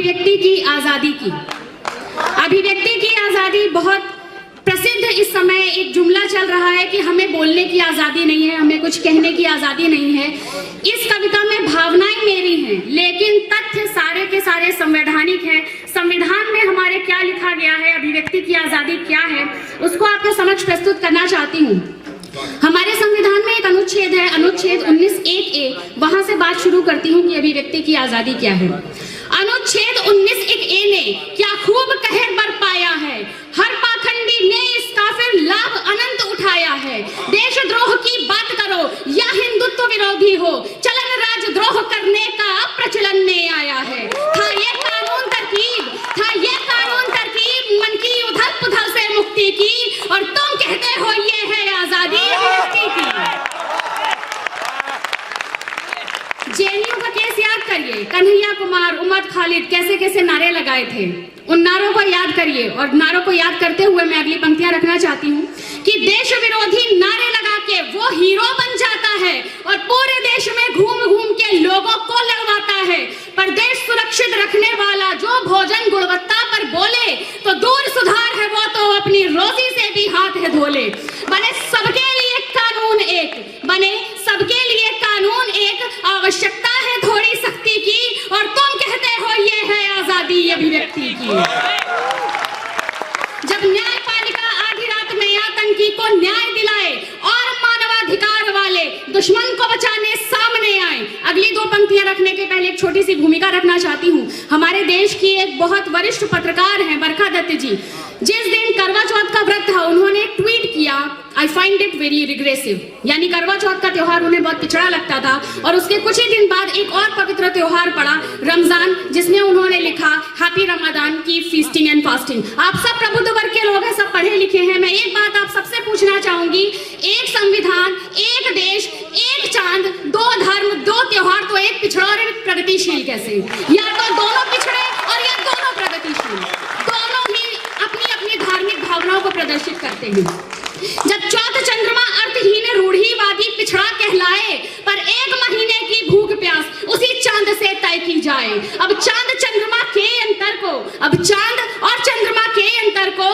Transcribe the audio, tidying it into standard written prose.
अभिव्यक्ति की आजादी की। अभिव्यक्ति की आजादी बहुत प्रसिद्ध इस समय एक जुमला चल रहा है कि हमें बोलने की आजादी नहीं है, हमें कुछ कहने की आजादी नहीं है। इस कविता में भावनाएं मेरी हैं, लेकिन तथ्य सारे के सारे संवैधानिक हैं। संविधान में हमारे क्या लिखा गया है, अभिव्यक्ति की आजादी क्या है, उसको आपके समक्ष प्रस्तुत करना चाहती हूँ। हमारे संविधान में एक अनुच्छेद है, अनुच्छेद 19(1)(a, वहां से बात शुरू करती हूँ कि अभिव्यक्ति की आजादी क्या है। अनुच्छेद 19(1)(a) ने क्या खूब कहर बरपाया है, हर पाखंडी ने इसका फिर लाभ अनंत उठाया है। देशद्रोह की बात करो या हिंदुत्व विरोधी हो, चलन राजद्रोह करने का प्रचलन में आया है। था ये कानून तरकीब मन की उधल पुधल से मुक्ति की, और तुम कहते हो ये है आजादी अभिव्यक्ति की। जेएनयू का केस याद करिए, कन्हैया कुमार, उमर खालिद कैसे कैसे नारे लगाए थे, उन नारों को याद करिए। और नारों को याद करते हुए मैं अगली पंक्तियां रखना चाहती हूँ कि देश विरोधी नारे लगा के वो हीरो बन जाता है और पूरे देश में घूम घूम के लोगों को लड़वाता है। पर देश सुरक्षित रखने वाला जो भोजन गुणवत्ता पर बोले तो दूर सुधार है, वो तो अपनी रोजी से भी हाथ है धोले। बने सबके लिए कानून एक, बने सबके लिए कानून एक, आवश्यकता है थोड़ी सख्ती की, और तुम कहते हो ये है आजादी अभिव्यक्ति की। जब न्यायपालिका आधी रात में आतंकी को न्याय दिलाए और मानवाधिकार वाले दुश्मन को बचाने सामने आए। अगली दो पंक्तियां रखने के पहले एक छोटी सी भूमिका रखना चाहती हूँ। हमारे देश की एक बहुत वरिष्ठ पत्रकार हैं बरखा दत्त जी, जिस दिन करवा चौथ का व्रत था उन्होंने एक ट्वीट किया, I find it very regressive, यानी करवा चौथ का त्योहार उन्हें बहुत पिछड़ा लगता था। और उसके कुछ ही दिन बाद एक और पवित्र त्योहार पड़ा, रमजान, जिसमें उन्होंने लिखा हैप्पी रमजान की फीस्टिंग एंड फास्टिंग। आप सब प्रबुद्ध वर्ग के लोग हैं, सब पढ़े लिखे हैं। मैं एक बात आप सबसे पूछना चाहूंगी, एक संविधान, एक देश, एक चांद, दो धर्म, दो त्योहार, तो एक पिछड़ा और एक प्रगतिशील कैसे? या तो दोनों पिछड़े और या दोनों प्रगतिशील, दोनों ही अपनी अपनी धार्मिक भावनाओं को प्रदर्शित करते हैं। जब चौथ चंद्रमा अर्थहीन रूढ़िवादी पिछड़ा कहलाए, पर एक महीने की भूख प्यास उसी चांद से तय की जाए। अब चांद चंद्रमा के अंतर को, अब चांद और चंद्रमा के अंतर को